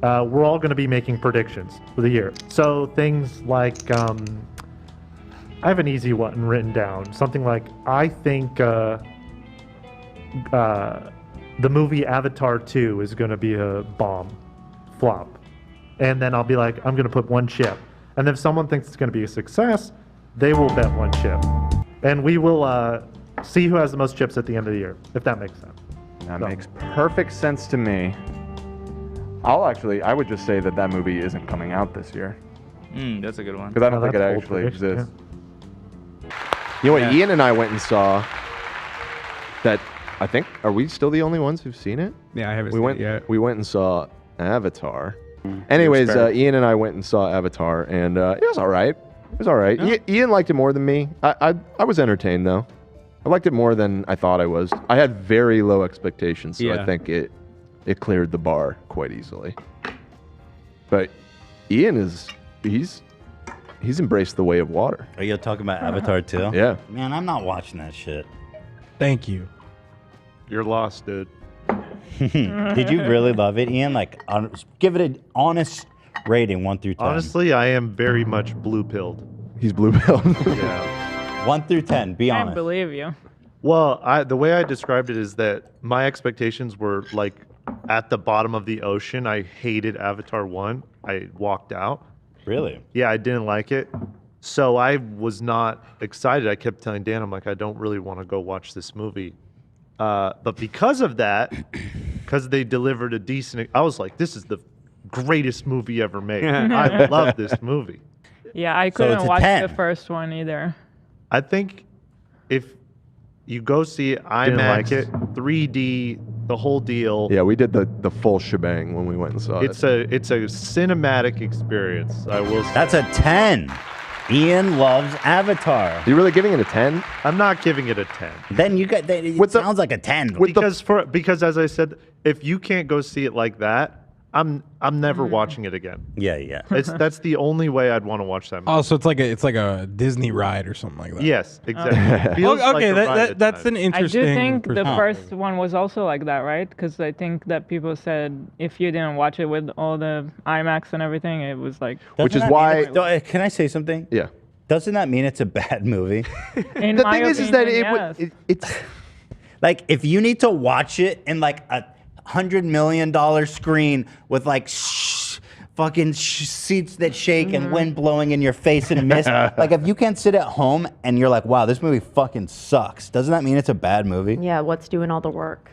we're all going to be making predictions for the year. So things like, I have an easy one written down. Something like, I think the movie Avatar 2 is going to be a bomb, flop. And then I'll be like, I'm going to put one chip. And if someone thinks it's going to be a success, they will bet one chip. And we will see who has the most chips at the end of the year, if that makes sense. That makes perfect sense to me. I would just say that movie isn't coming out this year. That's a good one. Because I don't think it actually exists. You know what? Ian and I went and saw that. I think, are we still the only ones who've seen it? Yeah, I haven't seen it yet. We went and saw Avatar. Anyways, Ian and I went and saw Avatar, and it was all right. It was all right. Yeah. Ian liked it more than me. I was entertained, though. I liked it more than I thought I was. I had very low expectations, so I think it cleared the bar quite easily. But Ian he's embraced the way of water. Are you talking about Avatar 2? Yeah. Man, I'm not watching that shit. Thank you. You're lost, dude. Did you really love it, Ian? Like, give it an honest rating, 1 through 10. Honestly, I am very much blue-pilled. He's blue-pilled. Yeah. 1 through 10, be honest. I believe you. Well, the way I described it is that my expectations were like at the bottom of the ocean. I hated Avatar 1. I walked out. Really? Yeah, I didn't like it. So I was not excited. I kept telling Dan, I'm like, I don't really want to go watch this movie. But because of that, because they delivered a decent, I was like, this is the greatest movie ever made. I love this movie. Yeah, I couldn't watch the first one either. I think if you go see it, IMAX, 3D, the whole deal. Yeah, we did the full shebang when we went and saw it. It's a cinematic experience, I will say. That's a 10. Ian loves Avatar. Are you really giving it a 10? I'm not giving it a 10. Then it sounds like a 10. Because as I said, if you can't go see it like that, I'm never watching it again. Yeah. That's the only way I'd want to watch that movie. Oh, so it's like a Disney ride or something like that. Yes, exactly. Feels like a ride at that's times. an interesting. I do think the perspective. first one was also like that, right? Because I think that people said if you didn't watch it with all the IMAX and everything, it was like. Which is why. Can I say something? Yeah. Doesn't that mean it's a bad movie? In The my thing is that it's like if you need to watch it in like a $100 million screen with like fucking seats that shake and wind blowing in your face and mist. Like if you can't sit at home and you're like, wow, this movie fucking sucks. Doesn't that mean it's a bad movie? Yeah, what's doing all the work?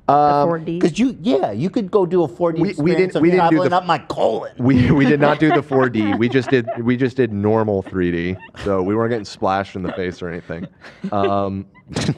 The 4D. Because you could go do a 4D we experience didn't do traveling up my colon. We did not do the 4D. We just did normal 3D. So we weren't getting splashed in the face or anything.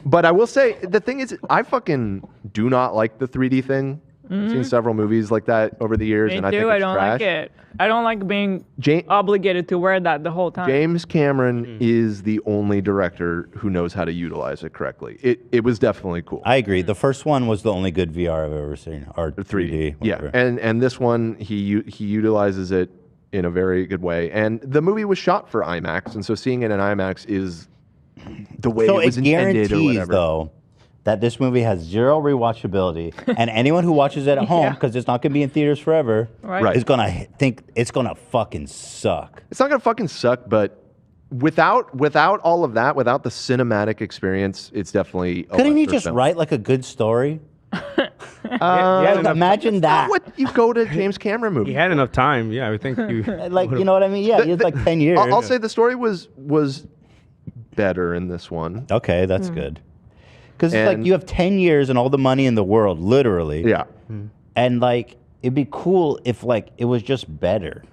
But I will say the thing is, I fucking do not like the 3D thing. I've seen several movies like that over the years, Me and I too. think it's I don't trash. like it. I don't like being obligated to wear that the whole time. James Cameron is the only director who knows how to utilize it correctly. It was definitely cool. I agree. The first one was the only good VR I've ever seen, or 3D. Yeah, and this one he utilizes it in a very good way. And the movie was shot for IMAX, and so seeing it in IMAX is the way it was intended or whatever. Though, that this movie has zero rewatchability, and anyone who watches it at home, because it's not going to be in theaters forever, is going to think it's going to fucking suck. It's not going to fucking suck, but without all of that, without the cinematic experience, it's definitely a Couldn't he lesser just film. write like a good story? Imagine That's that. not what you go to James Cameron movies. He had enough time. Yeah, I would think you. Like, you know what I mean? Yeah, he had like 10 years. I'll say the story was better in this one. Okay, that's good. Because it's like you have 10 years and all the money in the world, literally. Yeah. And like, it'd be cool if like it was just better.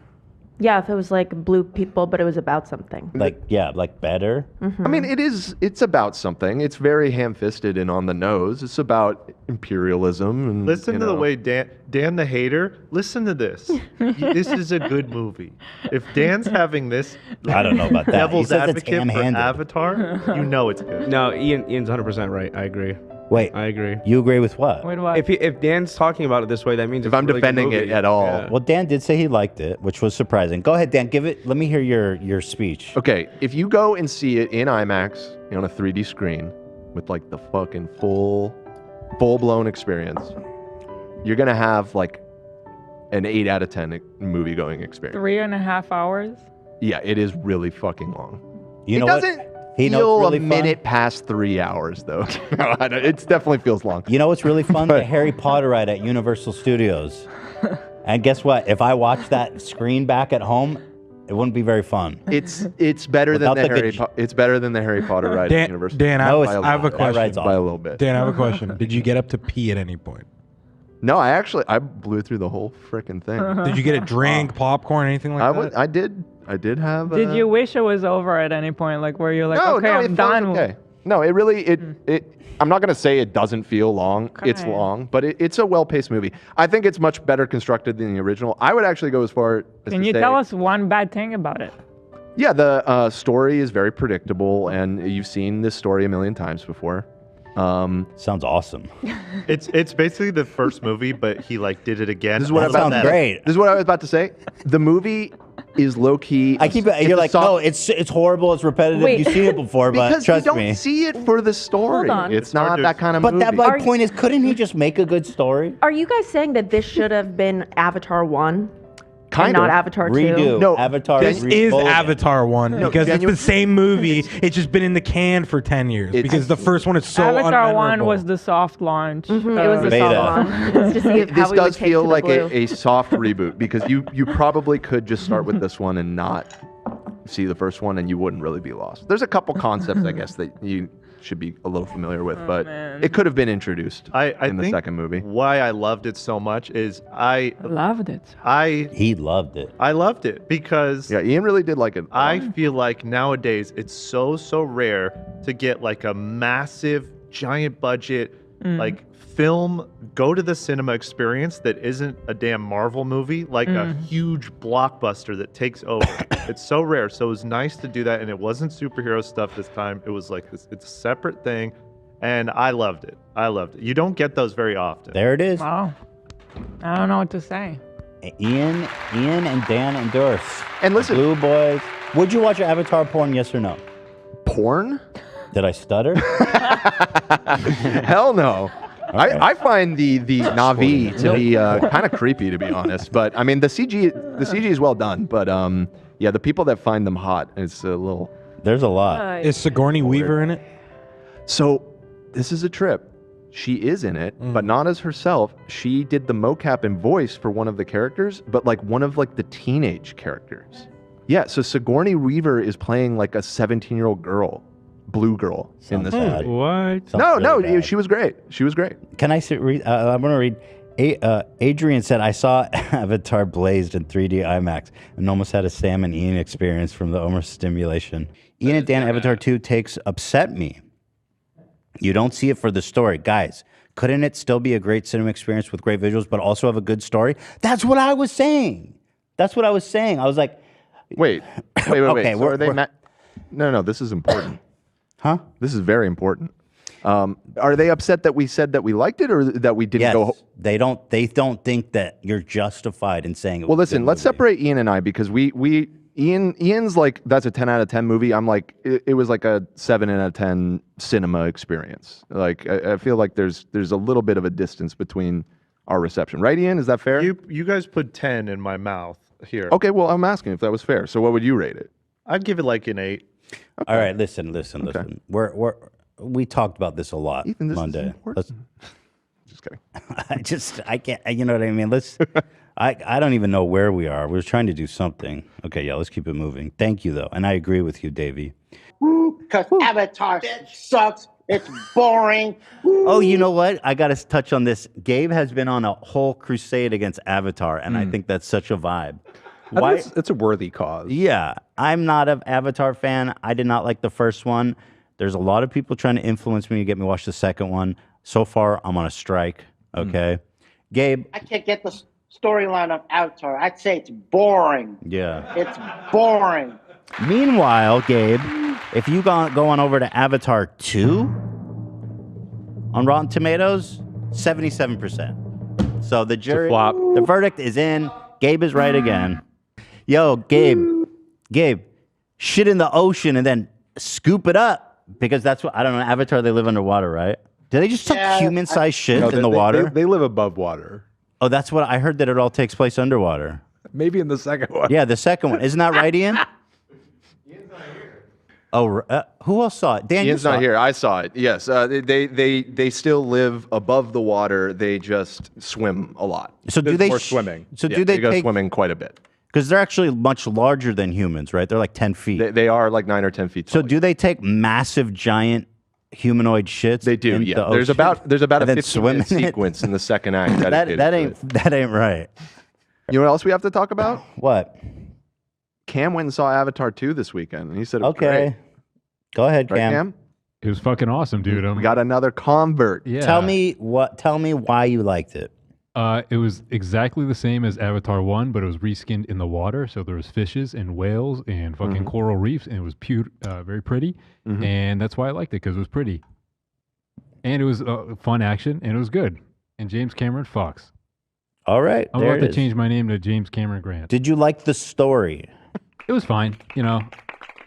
Yeah, if it was like blue people, but it was about something. Like, yeah, like better. I mean, it's about something. It's very ham-fisted and on the nose. It's about imperialism. And, Listen to the way Dan the hater, listen to this. This is a good movie. If Dan's having this I don't know about that. devil's He says it's advocate for ham-handed. Avatar, you know it's good. No, Ian's 100% right. I agree. Wait, I agree. You agree with what? Wait, what? If Dan's talking about it this way, that means If it's I'm a really good defending it movie. at all. Yeah. Well, Dan did say he liked it, which was surprising. Go ahead, Dan. Let me hear your speech. Okay, if you go and see it in IMAX on a 3D screen with like the fucking full-blown experience, you're gonna have like an 8 out of 10 movie going experience. 3.5 hours. Yeah, it is really fucking long. You know it doesn't what? You know feel what's really a fun? minute past 3 hours though. No, it definitely feels long. You know what's really fun? The Harry Potter ride at Universal Studios. And guess what? If I watch that screen back at home, it wouldn't be very fun. It's better than Without it's better than the Harry Potter ride at Universal. Dan, No, it's I have a not. That question. ride's By a awesome. little bit. Dan, I have a question. Did you get up to pee at any point? No, I blew through the whole freaking thing. Did you get a drink, popcorn, anything like that? I did have. Did you wish it was over at any point? Like, where you're like, No, okay, no, I'm it felt done. okay. No, it really it. I'm not gonna say it doesn't feel long. It's Okay. long, but it's a well-paced movie. I think it's much better constructed than the original. I would actually go as far as Can to you say, tell us one bad thing about it? Yeah, the story is very predictable, and you've seen this story a million times before. Sounds awesome. It's basically the first movie, but he like did it again. This is what That sounds great. This is what I was about to say. The movie is low key. I keep it. You're like, no, it's horrible. It's repetitive. Wait. You've seen it before, but because trust you don't me. see it for the story. Hold on. It's hard not to that kind of But movie. that my point is, couldn't he just make a good story? Are you guys saying that this should have been Avatar 1 Kind and not of. Avatar 2? Redo. No, Avatar. This is Avatar 1 because it's genuine- the same movie. It's just been in the can for 10 years It's- because the first one is so Avatar 1 unmemorable. was the soft launch. It was the Beta. soft one. It's to see if how This we does would take feel to the like blue. a soft reboot because you probably could just start with this one and not see the first one and you wouldn't really be lost. There's a couple concepts I guess that you should be a little familiar with, but man. it could have been introduced I in the think second movie. Why I loved it so much is I loved it. He loved it. I loved it because Yeah, Ian really did like it. I feel like nowadays it's so rare to get like a massive, giant budget, like film, go to the cinema experience that isn't a damn Marvel movie, like a huge blockbuster that takes over. It's so rare. So it was nice to do that. And it wasn't superhero stuff this time. It was like this, it's a separate thing. And I loved it. I loved it. You don't get those very often. There it is. Wow. I don't know what to say. Ian and Dan endorse. And listen- Blue Boys. Would you watch Avatar porn? Yes or no? Porn? Did I stutter? Hell no. I find the Na'vi to be kind of creepy, to be honest. But I mean, the CG is well done. But yeah, the people that find them hot is a little. There's a lot. Is Sigourney Weaver in it? So this is a trip. She is in it, but not as herself. She did the mocap and voice for one of the characters, but like one of like the teenage characters. Yeah, so Sigourney Weaver is playing like a 17-year-old girl, blue girl in this bad. movie. What? Sounds No, really bad. she was great. She was great. Can I read? I'm going to read. Adrian said, I saw Avatar blazed in 3D IMAX and almost had a Sam and Ian experience from the overstimulation. Ian and Dan Avatar 2 takes upset me. You don't see it for the story. Guys, couldn't it still be a great cinema experience with great visuals, but also have a good story? That's what I was saying. That's what I was saying. I was like, Wait. Okay, So we're- are they? we're- No. This is important. huh? This is very important. Are they upset that we said that we liked it, or that we didn't Yes. go? They don't think that you're justified in saying it. Well, was a listen. good Let's movie. separate Ian and I because Ian's like that's a 10 out of 10 movie. I'm like it was like a 7 out of 10 cinema experience. Like I feel like there's a little bit of a distance between our reception, right, Ian? Is that fair? You guys put 10 in my mouth here. Okay. Well, I'm asking if that was fair. So what would you rate it? I'd give it like an 8. All right, listen. We talked about this a lot Ethan, this is Monday. important. Just kidding. I can't. You know what I mean? I don't even know where we are. We're trying to do something. Okay, yeah. Let's keep it moving. Thank you, though, and I agree with you, Davey. Because Avatar sucks. It's boring. Oh, you know what? I got to touch on this. Gabe has been on a whole crusade against Avatar, and I think that's such a vibe. Why? It's a worthy cause. Yeah, I'm not an Avatar fan. I did not like the first one. There's a lot of people trying to influence me to get me to watch the second one. So far, I'm on a strike. Okay, Gabe. I can't get the storyline of Avatar. I'd say it's boring. Yeah. It's boring. Meanwhile, Gabe, if you go on over to Avatar 2 on Rotten Tomatoes, 77%. So the jury, flop. the verdict is in. Gabe is right again. Yo, Gabe, shit in the ocean and then scoop it up because that's what, I don't know, Avatar, they live underwater, right? Do they just tuck Yeah, human-sized shit No, in the water? They live above water. Oh, that's what I heard. That it all takes place underwater. Maybe in the second one. Yeah, the second one. Isn't that right, Ian? Oh, who else saw it? Dan, Ian's you saw not here. I saw it. Yes, they still live above the water. They just swim a lot. So do There's they more sh- swimming? so Yeah, do they go take- swimming quite a bit? Because they're actually much larger than humans, right? They're like 10 feet. They are like 9 or 10 feet tall. So do they take massive, giant humanoid shits? They do. into Yeah. the There's ocean about a and then 15 swim minute in it? sequence in the second act. that dedicated to it. that ain't right. You know what else we have to talk about? What? Cam went and saw Avatar 2 this weekend, and he said, it was Okay. great. Go ahead, Right, Cam. Cam? It was fucking awesome, dude. We got another convert. yeah. Tell me why you liked it. It was exactly the same as Avatar 1, but it was reskinned in the water. So there was fishes and whales and fucking coral reefs, and it was very pretty. And that's why I liked it, because it was pretty. And it was fun action, and it was good. And James Cameron Fox. All right. I'm there about it to is. change my name to James Cameron Grant. Did you like the story? It was fine, you know.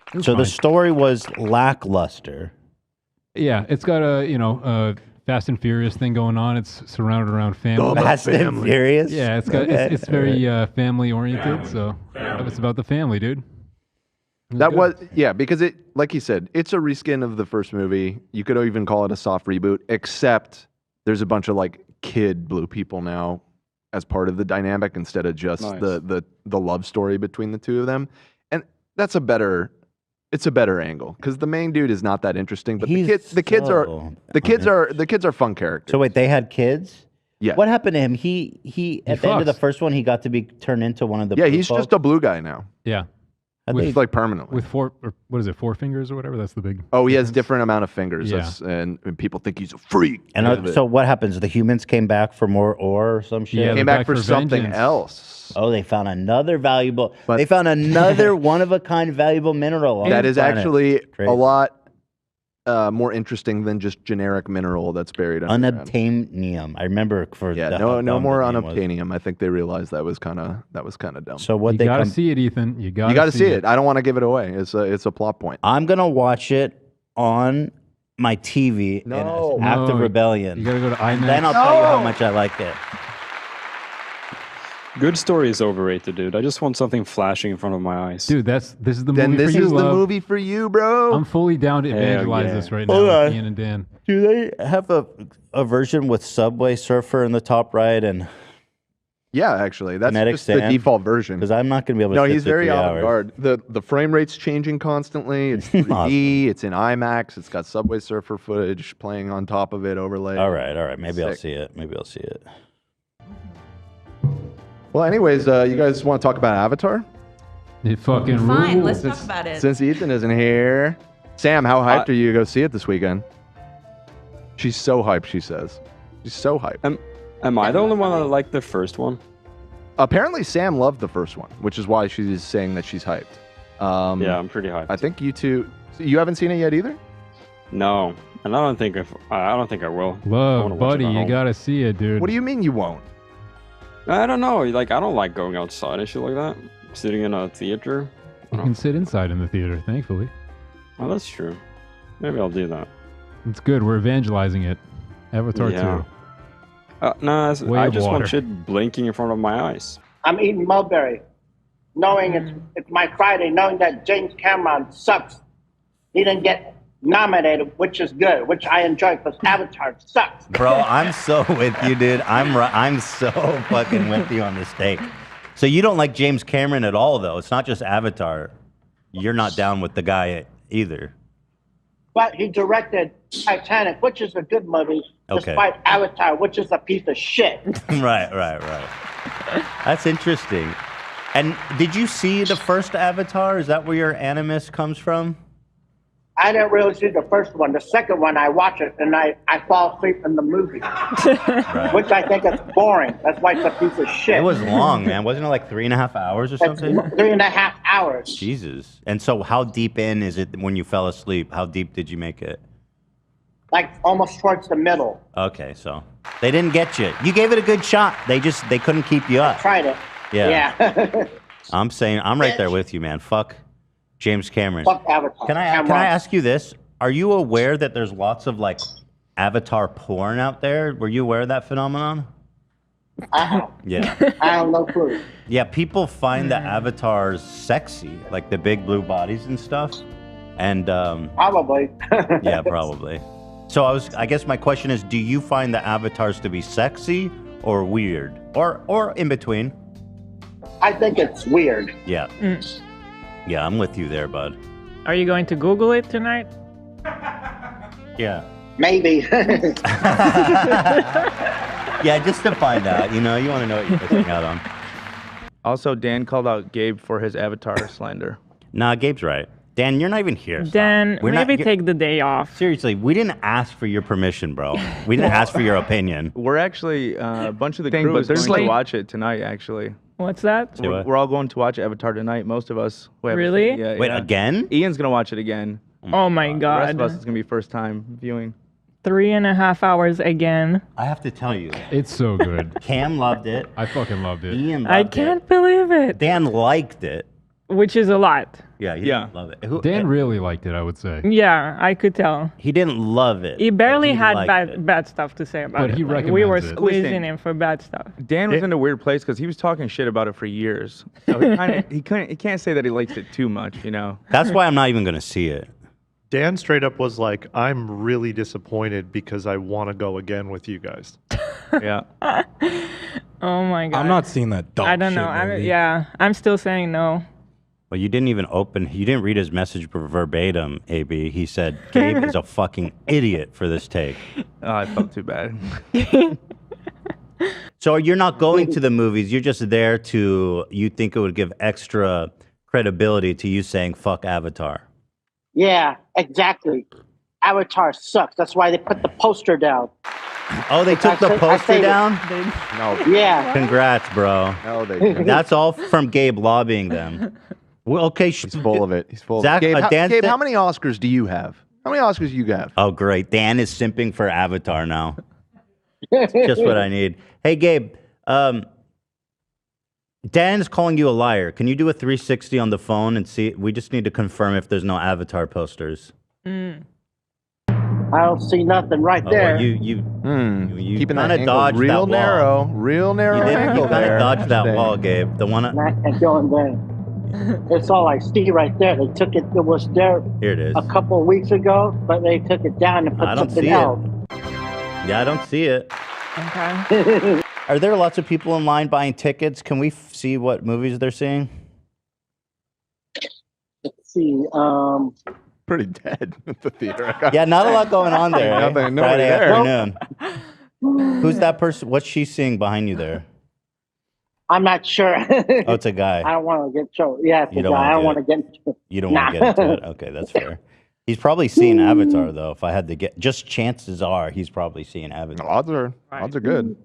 It was So the fine. story was lackluster. Yeah, it's got a Fast and Furious thing going on. It's surrounded around family. Fast and Furious. Yeah, it's got Okay. it's very family oriented. So it's about the family, dude. That was, yeah, because it, like you said, it's a reskin of the first movie. You could even call it a soft reboot, except there's a bunch of like kid blue people now as part of the dynamic instead of just the love story between the two of them. And that's it's a better angle because the main dude is not that interesting, but the kids are fun characters. So wait, they had kids? Yeah. What happened to him? He at the end of the fucks. first one, he got to be turned into one of the Yeah, blue he's folk? just a blue guy now. Yeah. He's like permanently. With four fingers or whatever. That's the big. Oh, he has different amount of fingers. Yeah. And people think he's a freak. And so what happens? The humans came back for more ore or some shit? Yeah, Came they're back back for for something vengeance. else. Oh, they found another valuable. But- they found another one-of-a-kind valuable mineral. on That the is planet. actually Crazy. a lot more interesting than just generic mineral that's buried underground. Unobtainium. I remember for Yeah, how no dumb more the name was. unobtainium. I think they realized that was kind of dumb. So what You they gotta come, see it, Ethan. You You got to see it. I don't want to give it away. It's a plot point. I'm gonna watch it on my TV in No. an act of No, rebellion. You gotta go to IMAX. Then I'll tell you how much I like it. Good story is overrated, dude. I just want something flashing in front of my eyes. Dude, this is the Then movie this for you, is the love. movie for you, bro. I'm fully down to Hell evangelize yeah. this right Hold now, on. Ian and Dan. Do they have a version with Subway Surfer in the top right? And Yeah, actually, that's Kinetic just the sand? default version. because I'm not gonna be able to. No, sit he's through very 3 avant hours. garde. The frame rate's changing constantly. It's 3D. It's in IMAX. It's got Subway Surfer footage playing on top of it, overlaid. All right. Maybe I'll Sick. see it. Maybe I'll see it. Well, anyways, you guys want to talk about Avatar? It fucking Fine, rules. let's talk about it. Since Ethan isn't here, Sam, how hyped are you to go see it this weekend? She's so hyped. She says, she's so hyped. Am I the only one that liked the first one? Apparently, Sam loved the first one, which is why she's saying that she's hyped. Yeah, I'm pretty hyped. I think you two. You haven't seen it yet either. No, and I don't think I will. I wanna Love, watch it buddy, at you home. gotta see it, dude. What do you mean you won't? I don't know. Like, I don't like going outside and shit like that. Sitting in a theater. You can sit inside in the theater, thankfully. Oh, that's true. Maybe I'll do that. It's good. We're evangelizing it. Avatar Yeah. 2. No, Way I of just water. want shit blinking in front of my eyes. I'm eating mulberry, knowing it's my Friday, knowing that James Cameron sucks. He didn't get nominated, which is good, which I enjoy because Avatar sucks. Bro, I'm so with you, dude. I'm so fucking with you on this take. So you don't like James Cameron at all, though. It's not just Avatar. You're not down with the guy either. But he directed Titanic, which is a good movie, Okay. despite Avatar, which is a piece of shit. Right. That's interesting. And did you see the first Avatar? Is that where your animus comes from? I didn't really see the first one. The second one, I watch it and I fall asleep in the movie, which I think is boring. That's why it's a piece of shit. It was long, man. Wasn't it like 3.5 hours or It's something? 3.5 hours. Jesus. And so how deep in is it when you fell asleep? How deep did you make it? Like almost towards the middle. Okay, so they didn't get you. You gave it a good shot. They couldn't keep you up. Tried it. Yeah. I'm saying I'm right there with you, man. Fuck James Cameron. Fuck Avatar. Can I ask you this? Are you aware that there's lots of like Avatar porn out there? Were you aware of that phenomenon? Yeah. I have no clue. Yeah, people find the avatars sexy, like the big blue bodies and stuff. And Probably. yeah, probably. So I guess my question is, do you find the avatars to be sexy or weird? Or in between? I think it's weird. Yeah. Yeah, I'm with you there, bud. Are you going to Google it tonight? Yeah. Maybe. Yeah, just to find out. You know, you want to know what you're missing out on. Also, Dan called out Gabe for his avatar slander. Nah, Gabe's right. Dan, you're not even here. Stop. Dan, We're not- maybe you're- take the day off. Seriously, we didn't ask for your permission, bro. We didn't ask for your opinion. We're actually, a bunch of the Dang, crew but is going there's to watch it tonight, actually. What's that? Do it. We're all going to watch Avatar tonight, most of us. who haven't Really? seen it yet, Wait, yeah. again? Ian's going to watch it again. Oh my The rest of god. us is going to be first time viewing. 3.5 hours again. I have to tell you, It's so good. Cam loved it. I fucking loved it. Ian loved I can't it. believe it. Dan liked it. Which is a lot. Yeah, he Yeah. didn't love it. Who, Dan really liked it, I would say. Yeah, I could tell. he didn't love it. He barely but he had liked it. bad stuff to say about But it. he Like, we were recommends it. squeezing Listen. him for bad stuff. Dan was in a weird place because he was talking shit about it for years. So he can't say that he likes it too much, you know. That's why I'm not even going to see it. Dan straight up was like, I'm really disappointed because I want to go again with you guys. Yeah. Oh my god. I'm not seeing that dog I don't shit know. movie. Yeah, I'm still saying no. Well, you didn't even you didn't read his message verbatim, AB. He said, Gabe is a fucking idiot for this take. Oh, I felt too bad. So you're not going to the movies. You're just there you think it would give extra credibility to you saying, fuck Avatar. Yeah, exactly. Avatar sucks. That's why they put the poster down. Oh, they took the I poster say down? No, Yeah. Congrats, bro. no, they didn't. That's all from Gabe lobbying them. Well, okay. He's full of it. He's full Zach, of it. Gabe, Dan Gabe, said- how many Oscars do you have? How many Oscars do you have? Oh, great. Dan is simping for Avatar now. Just what I need. Hey, Gabe. Dan is calling you a liar. Can you do a 360 on the phone and see? We just need to confirm if there's no Avatar posters. I don't see nothing right Oh, there. well, you Keeping that kinda angle dodged real that narrow, wall. real narrow You angle kind there. of dodged that Interesting. wall, Gabe. The one. And going there. It's all I see right there. They took it. It was there Here it is. a couple of weeks ago, but they took it down and put I don't something see else. it. Yeah, I don't see it. Okay. Are there lots of people in line buying tickets? Can we see what movies they're seeing? Let's see. Pretty dead at the theater. Yeah, not a lot going on there. Nothing, nobody Friday there. afternoon. Who's that person? What's she seeing behind you there? I'm not sure. Oh, it's a guy. I don't want to get trouble. Yeah, it's You a don't guy. I don't wanna want to get into You don't want to get into it? Okay, that's fair. He's probably seeing Avatar, though. If I had to get, just chances are he's probably seeing Avatar. Odds are good.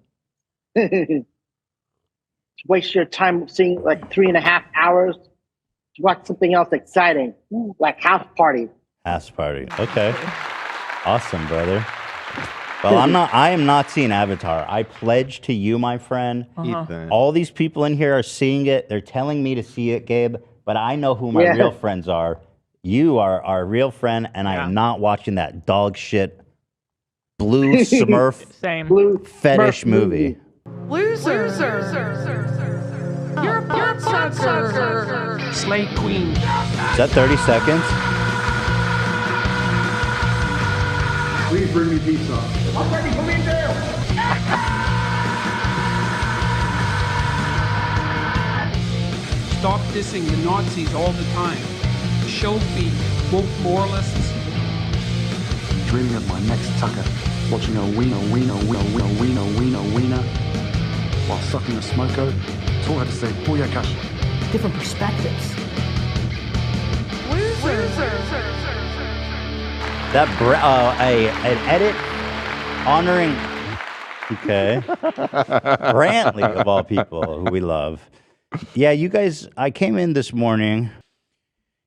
Waste your time seeing like 3.5 hours to watch something else exciting, like House Party. House party. Okay. Awesome, brother. Well, I am not seeing Avatar. I pledge to you, my friend. Ethan. All these people in here are seeing it. They're telling me to see it, Gabe, but I know who my Yeah. real friends are. You are our real friend, and I am not watching that dog shit blue Smurf Same. Blue fetish Smurf movie. Loser. You're a butt sucker. Slay queen. Is that 30 seconds? Please bring me pizza. I'm ready for me there. Stop dissing the Nazis all the time. Show feed, woke moralists. Dreaming of my next tucker, watching a wiener while sucking a smoko. It's all I had to say. Booyakash. Different perspectives. That an edit honoring. Okay, Brantley of all people, who we love. Yeah, you guys. I came in this morning.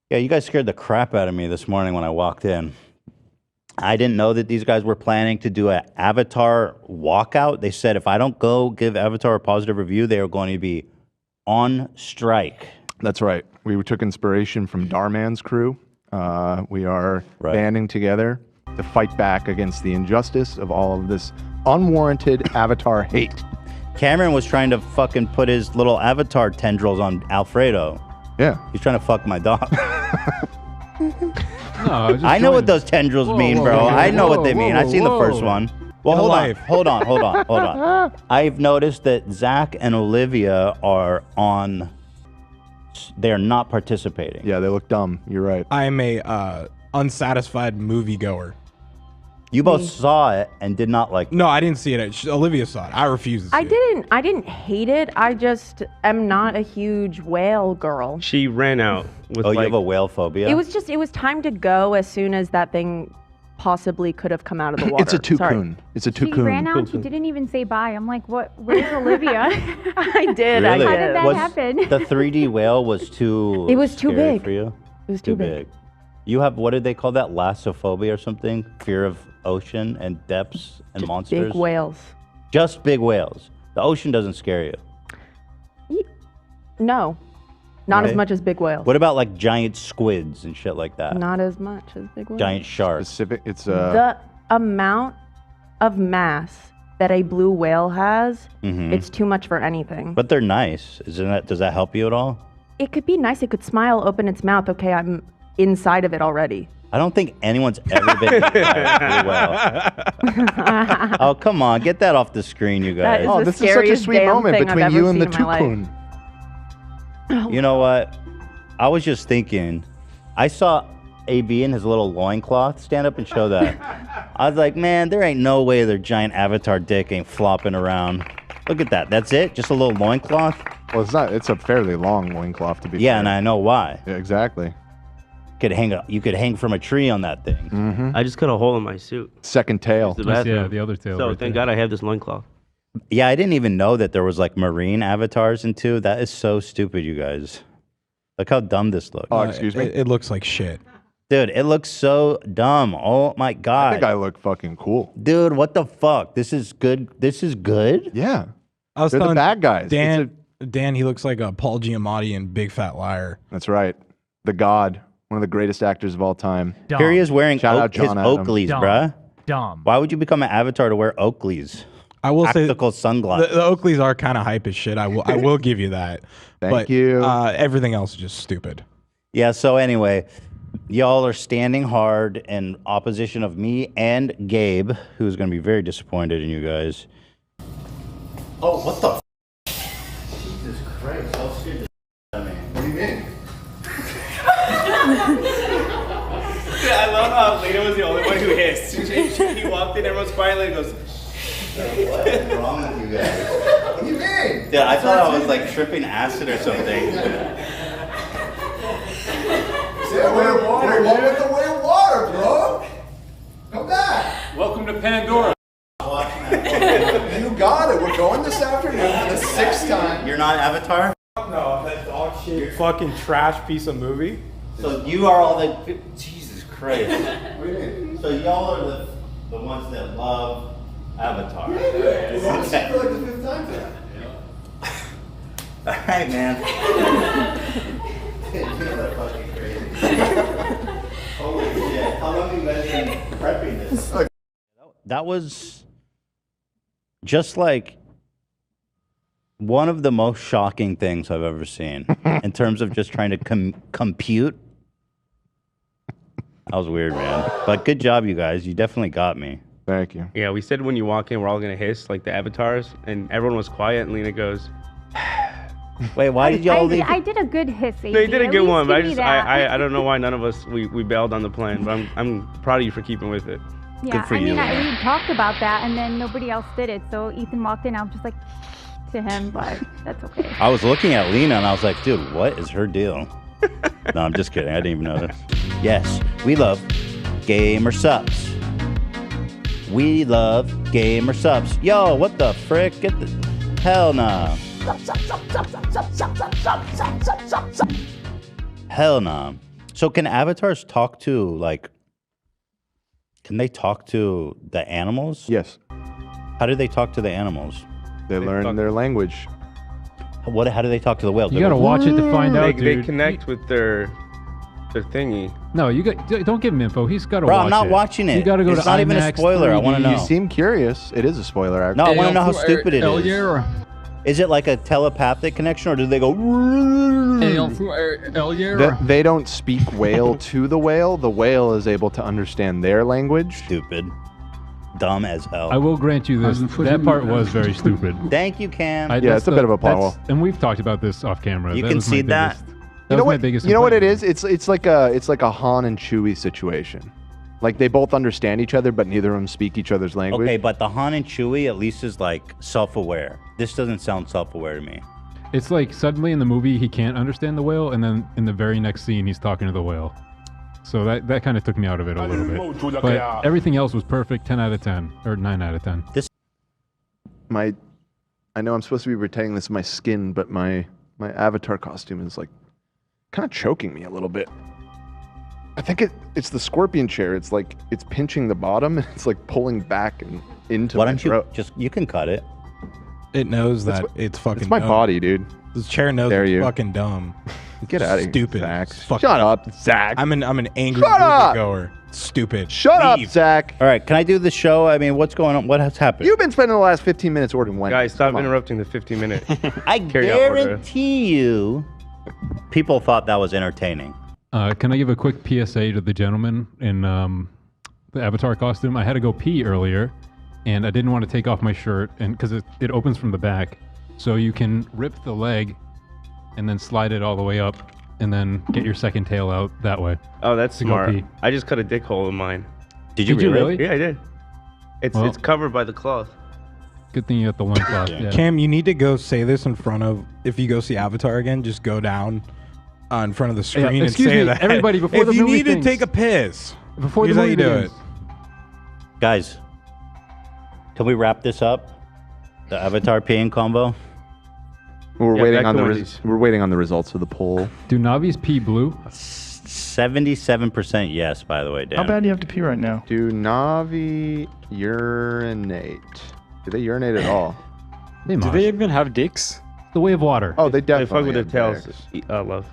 Yeah, you guys scared the crap out of me this morning when I walked in. I didn't know that these guys were planning to do an Avatar walkout. They said if I don't go give Avatar a positive review, they are going to be on strike. That's right. We took inspiration from Darman's crew. We are banding together to fight back against the injustice of all of this unwarranted Avatar hate. Cameron was trying to fucking put his little avatar tendrils on Alfredo. Yeah. He's trying to fuck my dog. No, I know what those tendrils mean, bro. I know what they mean. I've seen the first one. Well, hold on. I've noticed that Zach and Olivia are on. They're not participating. Yeah, they look dumb. You're right. I'm a unsatisfied moviegoer. You both saw it and did not like it. No, I didn't see it. Olivia saw it. I refuse to see it. I didn't hate it. I just am not a huge whale girl. She ran out with you have a whale phobia? It was time to go as soon as that thing possibly could have come out of the water. It's a toucan. It's a toucan. She ran out. She didn't even say bye. I'm like, what? Where's Olivia? I did. Really? How did that happen? The 3D whale was too. It was too scary big. for you. It was too big. You have, what did they call that? Lassophobia or something? Fear of ocean and depths and monsters. Big whales. Just big whales. The ocean doesn't scare you. No, not as Right? much as big whales. What about like giant squids and shit like that? Not as much as big whales. Giant sharks. Specific. It's The amount of mass that a blue whale has, Mhm. it's too much for anything. But they're nice. Does that help you at all? It could be nice. It could smile, open its mouth. Okay, I'm inside of it already. I don't think anyone's ever been eaten by a blue whale. Oh, come on. Get that off the screen, you That guys. is the this is such a scariest sweet damn moment thing I've between ever you and the seen in my life. toucan. You know what? I was just thinking, I saw AB in his little loincloth stand up and show that. I was like, man, there ain't no way their giant avatar dick ain't flopping around. Look at that. That's it? Just a little loincloth? Well, it's not. It's a fairly long loincloth to be Yeah, fair. and I know why. Yeah, exactly. You could hang from a tree on that thing. Mm-hmm. I just cut a hole in my suit. Second tail. The bathroom. Yeah, the other tail. So right thank there. God I have this loincloth. Yeah, I didn't even know that there was like marine avatars in 2. That is so stupid, you guys. Look how dumb this looks. Oh, excuse me? It looks like shit. Dude, it looks so dumb. Oh my God. I think I look fucking cool. Dude, what the fuck? This is good. This is good? Yeah. I was They're the telling bad guys. Dan, he looks like a Paul Giamatti in Big Fat Liar. That's right. The God. One of the greatest actors of all time. Here he is wearing Shout out his John Adam. Oakleys, bruh. Dumb. Why would you become an avatar to wear Oakleys? I will say Tactical sunglasses. The Oakleys are kind of hype as shit. I will give you that. Thank you. Everything else is just stupid. Yeah, so anyway, y'all are standing hard in opposition of me and Gabe, who's going to be very disappointed in you guys. Oh, what the Jesus Christ, how scared the me. What do you mean? I love how Lena was the only one who hissed. He walked in, everyone's quietly and goes, What is wrong with you guys? What do you mean? Dude, I thought I was like tripping acid or something. We're one with the way of water, bro. Come back. welcome to Pandora. You got it. We're going this afternoon for the 6th time. You're not Avatar? No, that dog shit. Fucking trash piece of movie. So you are all the... Jesus Christ. So y'all are the ones that love Avatar. We're going to see for like the 5th time today. All right, man. Dude, you are fucking crazy. Holy shit. How long have you guys been prepping this? That was just like one of the most shocking things I've ever seen in terms of just trying to compute. That was weird, man. But good job, you guys. You definitely got me. Thank you. Yeah, we said when you walk in, we're all gonna hiss like the avatars, and everyone was quiet. And Lena goes, "Wait, why did y'all leave?" I did a good hiss. They did a At good least one, but give me that. I don't know why none of us we bailed on the plan. But I'm proud of you for keeping with it. Yeah, for I mean, you. we talked about that, and then nobody else did it. So Ethan walked in, I was just like to him, but that's okay. I was looking at Lena and I was like, dude, what is her deal? No, I'm just kidding. I didn't even know this. Yes, we love gamer subs. We love gamer subs. Yo, what the frick? Get the hell nah. Hell nah. So can avatars talk to like? Can they talk to the animals? Yes. How do they talk to the animals? They learn their language. How do they talk to the whale? You gotta watch it to find out, They dude. connect with their thingy. No, don't give him info. He's gotta Bro, watch it. I'm not watching it. You gotta go It's to not even a IMAX spoiler. I wanna 3D. know. You seem curious. It is a spoiler, actually. No, I want to know how stupid it is. Is it like a telepathic connection, or do they go? They don't speak whale to the whale. The whale is able to understand their language. Stupid. Dumb as hell. I will grant you this. That part was very stupid. Thank you, Cam. Yeah, it's a bit of a plot hole. And we've talked about this off camera. You That was my concede that? biggest- You know was my what? biggest You know what it complaint. is? It's like a Han and Chewie situation. Like they both understand each other, but neither of them speak each other's language. Okay, but the Han and Chewie at least is like self-aware. This doesn't sound self-aware to me. It's like suddenly in the movie he can't understand the whale, and then in the very next scene he's talking to the whale. So that kind of took me out of it a little bit. But everything else was perfect. 10 out of 10 or 9 out of 10. I know I'm supposed to be retaining this in my skin, but my avatar costume is like kind of choking me a little bit. I think it's the scorpion chair. It's like it's pinching the bottom and it's like pulling back and into Why my don't you throat. you can cut it. It knows that it's fucking. It's my dumb. body, dude. This chair knows Dare it's you. fucking dumb. Get out of here, Stupid. Zach. It's fucking- Shut up, Zach. I'm an angry Shut up! goer. Stupid. Shut up, Zach. All right, can I do the show? I mean, what's going on? What has happened? You've been spending the last 15 minutes ordering Wendy's. Guys, stop Come on. interrupting the 15-minute. I carry-out order. guarantee you, people thought that was entertaining. Can I give a quick PSA to the gentleman in the Avatar costume? I had to go pee earlier, and I didn't want to take off my shirt, and because it opens from the back, so you can rip the leg and then slide it all the way up, and then get your second tail out that way. Oh, that's to go smart. pee. I just cut a dick hole in mine. Did you really? Yeah, I did. It's covered by the cloth. Good thing you got the loincloth. Yeah. Cam, you need to go say this in front of. If you go see Avatar again, just go down in front of the screen and excuse say me, that. everybody, before if the you movie need to thinks- take a piss, Before here's the how movie you do begins. it. Guys, can we wrap this up? The Avatar peeing combo? We're Yeah, waiting back on to the Wendy's. we're waiting on the results of the poll. Do Navis pee blue? 77% yes, by the way, Dan. How bad do you have to pee right now? Do Navi urinate? Do they urinate at all? They Do mosh. they even have dicks? The way of water. Oh, they They definitely fuck with their have tails. dicks. Love.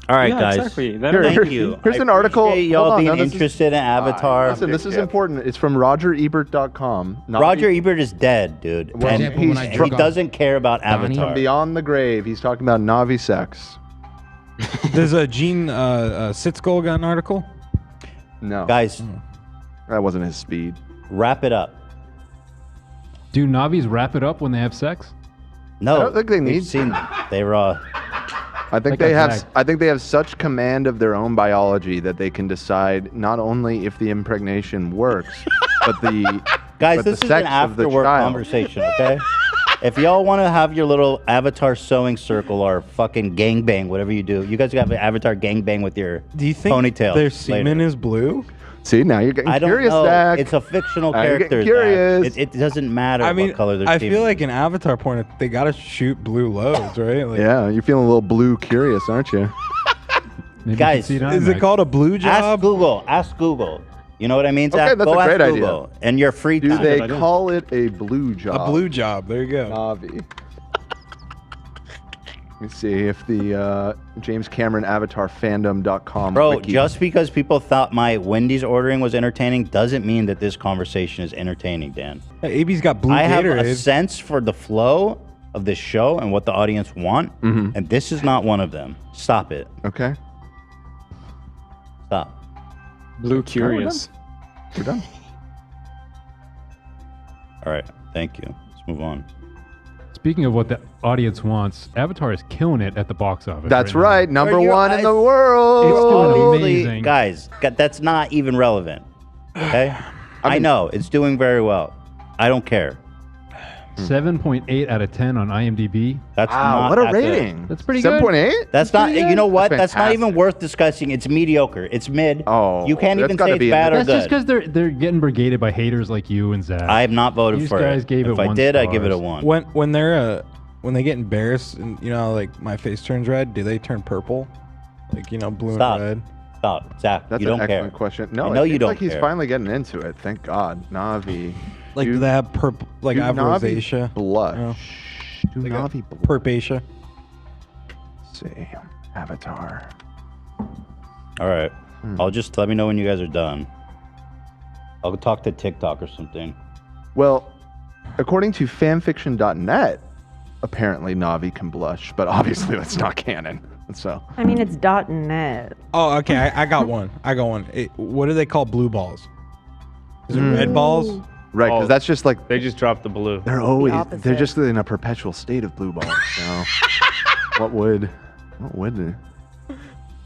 All right, Yeah, guys. exactly. That- Thank you. Here's I an article. appreciate Hold y'all on, being no, this is- interested in Avatar. Listen, this is important. It's from RogerEbert.com. Roger Ebert is dead, dude. Well, And example, when I he drunk- doesn't care about From Avatar. Beyond the Grave. He's talking about Navi sex. Does Gene Sitzkol got an article? No. Guys, That wasn't his speed. wrap it up. Do Navis wrap it up when they have sex? No, I don't think they we've need seen they were. I think Like they a have. flag. I think they have such command of their own biology that they can decide not only if the impregnation works, but the Guys, but the this is sex an of the after work child. conversation, okay? If y'all want to have your little Avatar sewing circle or fucking gangbang, whatever you do, you guys have an Avatar gangbang with your Do you think ponytail. their semen is blue? See, now you're getting I don't curious, know. Zach. It's a fictional Now you're character. getting curious. Zach. It doesn't matter I mean, what color their I semen feel is. like in Avatar porn, they gotta shoot blue loads, right? Like, Yeah, you're feeling a little blue curious, aren't you? Maybe you should Guys, see it on Is it IMAX. called a blue job? Ask Google. Ask Google. You know what I mean, Zach? Okay, that's Go a great ask idea. Google. And your free Do time. they call it a blue job? A blue job. There you go. Navi. Let me see if the James Cameron Avatar fandom.com Bro, wiki. just because people thought my Wendy's ordering was entertaining doesn't mean that this conversation is entertaining, Dan. Hey, AB's got blue I have a Gatorade. sense for the flow of this show and what the audience want, and this is not one of them. Stop it. Okay, Stop. Blue curious. we're done. All right. Thank you. Let's move on. Speaking of what the audience wants, Avatar is killing it at the box office. That's now. right, number Are you- one in the It's world. doing Obviously, amazing. guys, that's not even relevant. Okay? I know. It's doing very well. I don't care. 7.8 out of 10 on IMDb. That's Wow, not what a that good. rating. That's pretty good. 7.8? That's not, pretty you good. know what? That's That's not even fantastic. worth discussing. It's mediocre. It's mid. Oh, you can't that's even gotta say be it's in bad the- or That's just good. because they're getting brigaded by haters like you and Zach. I have not voted These for guys it. gave If it I 1 did, I'd give it a stars. 1. When they get embarrassed and you know, like my face turns red, do they turn purple? Like, you know, blue Stop. and red? Stop. Zach, That's you an don't excellent care. question. I No, know it you seems don't like he's care. finally getting into it. Thank God. Navi. Like, do they have purple, like do Navi rosacea? blush? You know? Do Like a Navi blush? Purpacea. Let's see. Avatar. All right. I'll just let me know when you guys are done. I'll talk to TikTok or something. Well, according to fanfiction.net, a apparently Navi can blush, but obviously that's not canon. So I mean, it's .net. Oh, okay. I got one. What do they call blue balls? Is it red balls? Right, because that's just like they just dropped the blue. They're just in a perpetual state of blue balls. So what would?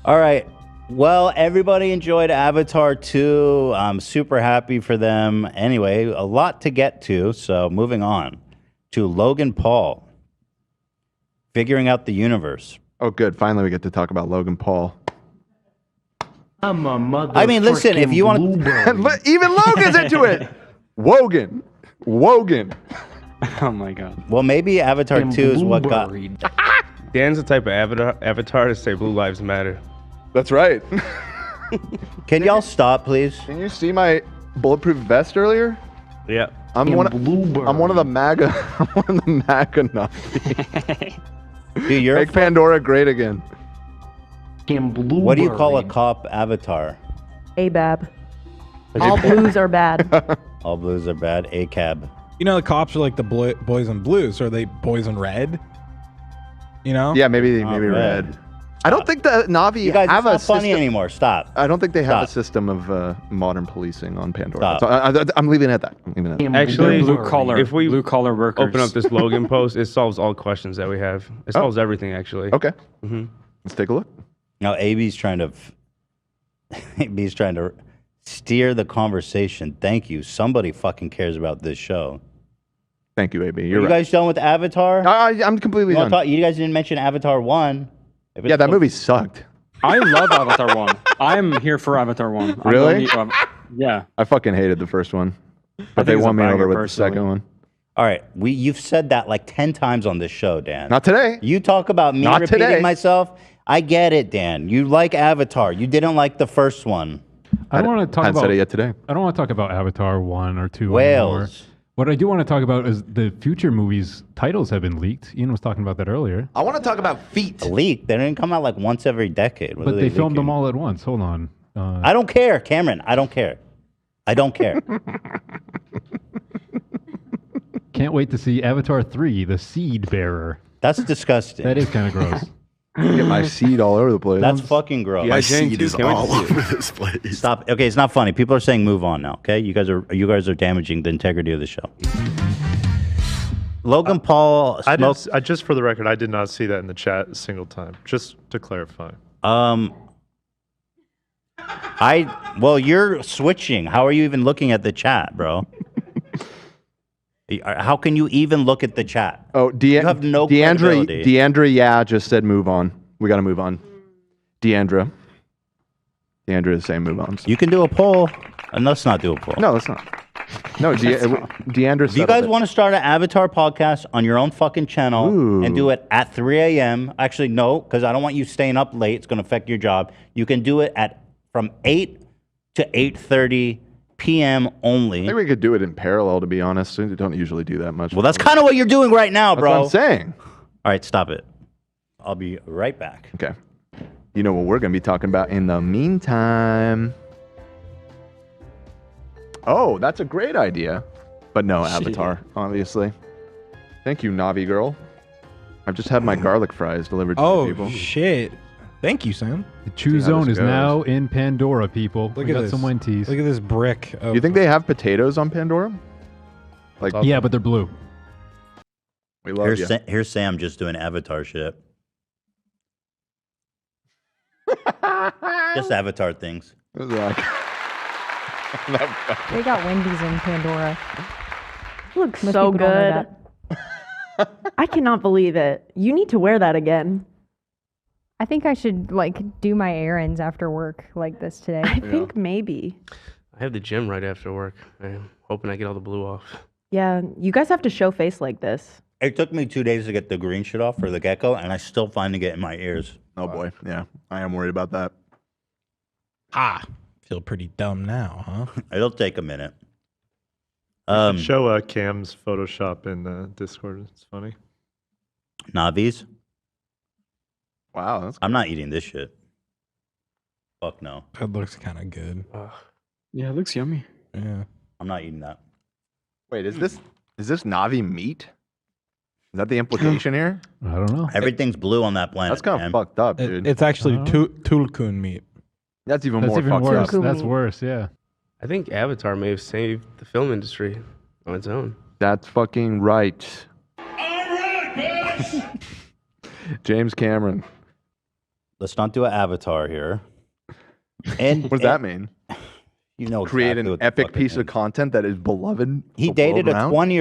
All right. Well, everybody enjoyed Avatar 2. I'm super happy for them. Anyway, a lot to get to. So moving on to Logan Paul. Figuring out the universe. Oh, good. Finally, we get to talk about Logan Paul. I'm a mother. I mean, listen, if you want to... Even Logan's into it! Wogan. Oh, my God. Well, maybe Avatar 2 is what got... Dan's the type of avatar to say Blue Lives Matter. That's right. Can y'all stop, please? Can you see my bulletproof vest earlier? Yeah. I'm one of the MAGA. I'm one of the MAGA Nazi. Dude, you're Make Pandora great again. What do you call a cop avatar? ABAB. All blues are bad. All blues are bad. ACAB. You know, the cops are like the boys in blue, so are they boys in red? You know? Yeah, maybe red. I don't think the Navi You guys, have it's a not funny system. anymore. Stop. I don't think they have a Stop. system of modern policing on Pandora. Stop. So I'm leaving it at that. Actually, blue collar, if we blue collar workers. open up this Logan post, it solves all questions that we have. It solves everything, actually. Okay. Mm-hmm. Let's take a look. Now, AB's trying to steer the conversation. Thank you. Somebody fucking cares about this show. Thank you, AB. Are You're you right. guys done with Avatar? I'm completely done. You guys didn't mention Avatar 1. Yeah, that movie sucked. I love Avatar 1. I'm here for Avatar 1. Really? Yeah. I fucking hated the first one. But they think it's won a me banger over with personally. the second one. All right, you've said that like 10 times on this show, Dan. Not today. You talk about me Not repeating today. myself. I get it, Dan. You like Avatar. You didn't like the first one. I don't want to talk hadn't about said it yet today. I don't want to talk about Avatar 1 or 2 Whales. anymore. What I do want to talk about is the future movies' titles have been leaked. Ian was talking about that earlier. I want to talk about feet. Leaked? They didn't come out like once every decade. What But are they filmed leaking? them all at once. Hold on. I don't care, Cameron. I don't care. I don't care. Can't wait to see Avatar 3, The Seed Bearer. That's disgusting. That is kind of gross. Get my seed all over the place. That's fucking gross. My seed is all over this place. Stop. Okay, it's not funny. People are saying move on now. Okay, you guys are damaging the integrity of the show. Logan Paul. I just for the record, I did not see that in the chat a single time. Just to clarify. Well, you're switching. How are you even looking at the chat, bro? How can you even look at the chat? Oh, you have no credibility. Deandra, just said move on. We got to move on. Deandra is saying move on. So. You can do a poll. And let's not do a poll. No, let's not. No, Deandra. If you guys want to start an Avatar podcast on your own fucking channel and do it at 3 a.m. Actually, no, because I don't want you staying up late. It's going to affect your job. You can do it from 8 to 8:30 p.m. only. I think we could do it in parallel, to be honest. We don't usually do that much. Well, that's kind of what you're doing right now, bro. That's what I'm saying. All right, stop it. I'll be right back. Okay. You know what we're going to be talking about in the meantime? Oh, that's a great idea. But no, Avatar, obviously. Thank you, Navi girl. I've just had my garlic fries delivered to people. Oh, shit. Thank you, Sam. The Chew Zone is now in Pandora, people. Look We at got this. some Wenties. Look at this brick. Of, You think they have potatoes on Pandora? Like, Yeah, but they're blue. we love you. Here's Sam just doing Avatar shit. Just Avatar things. They got Wendy's in Pandora. Looks Most so people don't know good. I cannot believe it. You need to wear that again. I think I should do my errands after work like this today. I think maybe. I have the gym right after work. I'm hoping I get all the blue off. Yeah, you guys have to show face like this. It took me 2 days to get the green shit off for the gecko, and I still finding it in my ears. Oh boy, yeah, I am worried about that. Feel pretty dumb now, huh? It'll take a minute. Show Cam's Photoshop in Discord. It's funny. Navis? Wow, that's I'm not eating this shit. Fuck no. That looks kind of good. Yeah, it looks yummy. Yeah. I'm not eating that. Wait, is this Navi meat? Is that the implication here? I don't know. Everything's blue on that planet. That's kind of fucked up, dude. It's actually tulkun meat. That's even That's more even fucked worse. up. That's worse. Yeah. I think Avatar may have saved the film industry on its own. That's fucking right. James Cameron. Let's not do an Avatar here. And what does that mean? You know, create exactly an epic piece of content that is beloved. He the dated world a around? 20